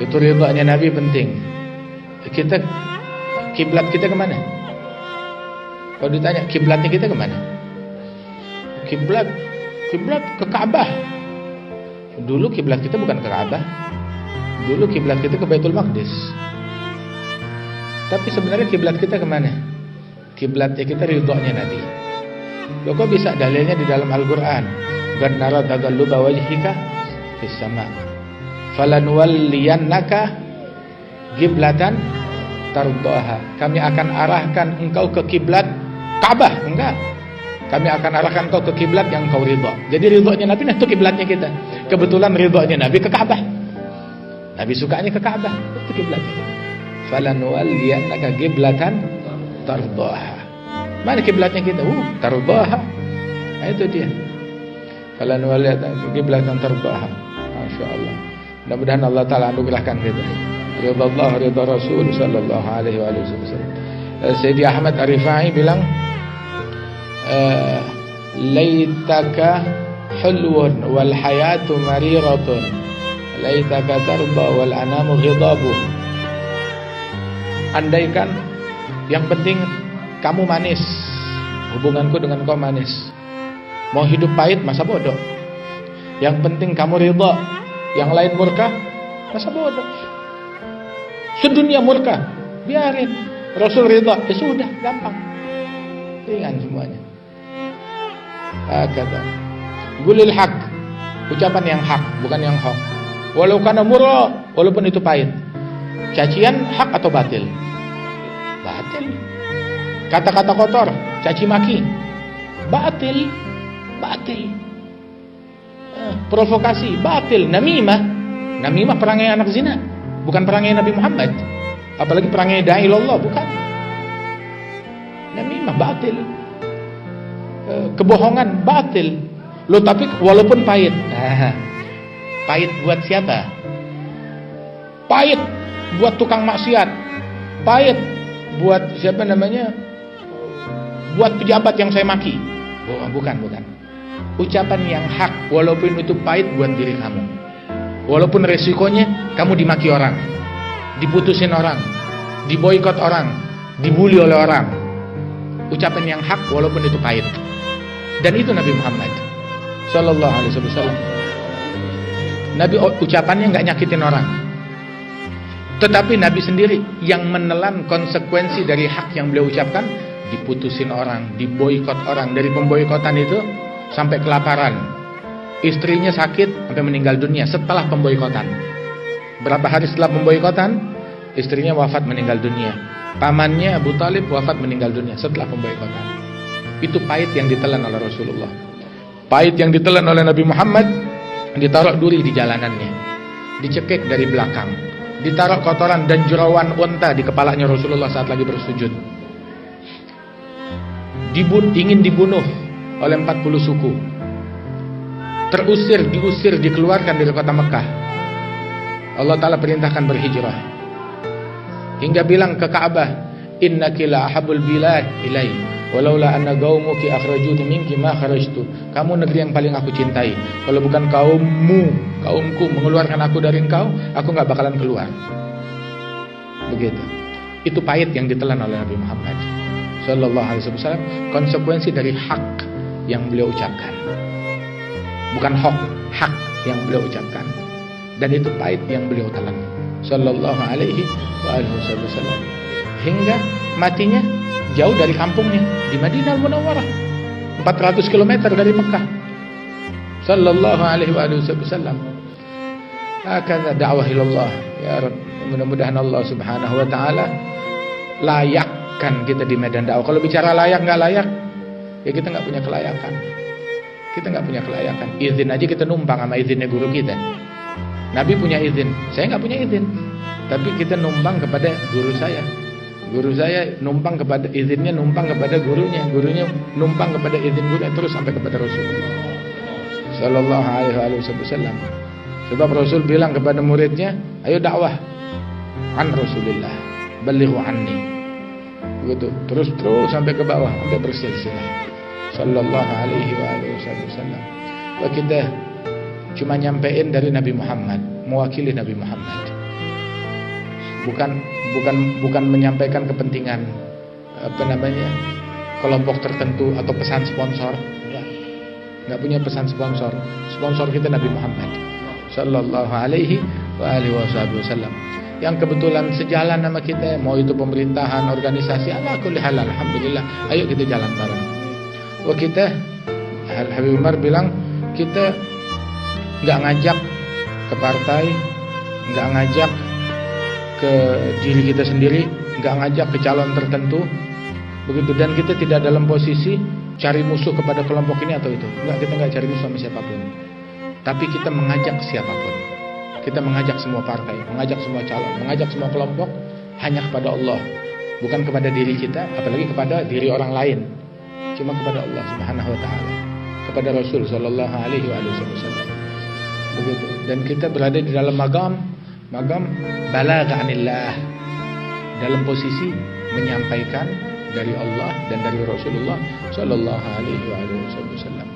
Itu ridhonya Nabi penting. Kita kiblat kita kemana? Kalau ditanya kiblatnya kita kemana? Kiblat ke Ka'bah. Dulu kiblat kita bukan ke Ka'bah. Dulu kiblat kita ke Baitul Maqdis. Tapi sebenarnya kiblat kita kemana? Kiblatnya kita ridhonya Nabi. Loh, kok bisa dalilnya di dalam Al-Quran? Qad nara taqalluba wajhika fis sama' falanuwalliyannaka qiblatan tardaha. Kami akan arahkan engkau ke kiblat Ka'bah. Enggak. Kami akan arahkan engkau ke kiblat yang engkau ridha. Jadi ridhonya Nabi, nah itu kiblatnya kita. Kebetulan ridhonya Nabi ke Ka'bah. Nabi sukanya ke Ka'bah. Itu kiblatnya. Falanuwalliyannaka qiblatan tardaha. Mana kiblatnya kita? Tardaha. Nah, itu dia. Falanuwalliyannaka qiblatan tardaha. Masyaallah. Mudah-mudahan Allah Ta'ala anugerahkan kita ridha Allah, ridha Rasul sallallahu alaihi wasallam. Sayyidi Ahmad Ar-Rifai bilang, laitaka hulwun wal hayatu mariratun, laitaka tarda wal anamu ghidabu. Andaikan yang penting kamu manis, hubunganku dengan kau manis. Mau hidup pahit masa bodoh. Yang penting kamu ridha, yang lain murka masa bodoh. Sedunia murka, biarin. Rasul ridha, ya sudah, gampang, ringan semuanya. Kata gulil haq, ucapan yang hak, bukan yang hak. Walau kana murra, walaupun itu pahit. Cacian hak atau batil? Batil. Kata-kata kotor, caci maki, batil. Provokasi, batil. Namimah perangai anak zina, bukan perangai Nabi Muhammad. Apalagi perangai dai Allah, bukan. Namimah batil. Kebohongan batil. Loh, tapi walaupun pahit. Pahit buat siapa? Pahit buat tukang maksiat. Pahit buat siapa namanya? Buat pejabat yang saya maki. Bukan. Ucapan yang hak, walaupun itu pahit buat diri kamu. Walaupun resikonya kamu dimaki orang, diputusin orang, diboikot orang, dibully oleh orang. Ucapan yang hak walaupun itu pahit. Dan itu Nabi Muhammad sallallahu alaihi wasallam. Nabi ucapannya enggak nyakitin orang. Tetapi Nabi sendiri yang menelan konsekuensi dari hak yang beliau ucapkan, diputusin orang, diboikot orang. Dari pemboikotan itu sampai kelaparan. Istrinya sakit sampai meninggal dunia setelah pemboikotan. Berapa hari setelah pemboikotan, istrinya wafat meninggal dunia. Pamannya Abu Talib wafat meninggal dunia setelah pemboikotan. Itu pahit yang ditelan oleh Rasulullah. Pahit yang ditelan oleh Nabi Muhammad. Ditaruh duri di jalanannya, dicekik dari belakang, ditaruh kotoran dan jerawan unta di kepalanya Rasulullah saat lagi bersujud. Ingin dibunuh oleh 40 suku. Diusir, dikeluarkan dari kota Mekah. Allah Ta'ala perintahkan berhijrah. Hingga bilang ke Ka'bah, innaki la ahabul bilad ilai, walaula anna qaumuki akhrajuni minki ma kharajtu. Kamu negeri yang paling aku cintai. Kalau bukan kaumku mengeluarkan aku dari engkau, aku enggak bakalan keluar. Begitu. Itu pahit yang ditelan oleh Nabi Muhammad sallallahu alaihi wasallam, konsekuensi dari hak yang beliau ucapkan. Bukan hak yang beliau ucapkan. Dan itu pahit yang beliau telan sallallahu alaihi wasallam. Hingga matinya jauh dari kampungnya di Madinah Munawwarah, 400 km dari Mekah. Sallallahu alaihi wasallam. Hakadha da'wah ilallah. Ya Rabb, mudah-mudahan Allah Subhanahu wa taala layakkan kita di medan dakwah. Kalau bicara layak enggak layak, ya kita enggak punya kelayakan. Kita enggak punya kelayakan. Izin aja kita numpang sama izinnya guru kita. Nabi punya izin, saya enggak punya izin. Tapi kita numpang kepada guru saya. Guru saya numpang kepada izinnya, numpang kepada gurunya numpang kepada izin gurunya, terus sampai kepada Rasulullah sallallahu alaihi wasallam. Sebab Rasul bilang kepada muridnya, ayo dakwah an Rasulillah, balighu anni. Begitu, terus sampai ke bawah, sampai bersilsilah sallallahu alaihi wasallam. Kita cuma nyampein dari Nabi Muhammad, mewakili Nabi Muhammad bukan menyampaikan kepentingan kelompok tertentu atau pesan sponsor. Nggak punya pesan sponsor. Sponsor kita Nabi Muhammad sallallahu alaihi wasallam, yang kebetulan sejalan sama kita, mau itu pemerintahan, organisasi, ala kulli hal, alhamdulillah, ayo kita jalan bareng. Kita Habib Umar bilang, kita nggak ngajak ke partai, nggak ngajak ke diri kita sendiri, nggak ngajak ke calon tertentu, begitu. Dan kita tidak dalam posisi cari musuh kepada kelompok ini atau itu. Enggak, kita nggak cari musuh sama siapapun. Tapi kita mengajak siapapun. Kita mengajak semua partai, mengajak semua calon, mengajak semua kelompok hanya kepada Allah, bukan kepada diri kita, apalagi kepada diri orang lain. Cuma kepada Allah Subhanahu wa taala, kepada Rasul sallallahu alaihi wasallam. Begitu. Dan kita berada di dalam magam balagh anillah, dalam posisi menyampaikan dari Allah dan dari Rasulullah sallallahu alaihi wasallam.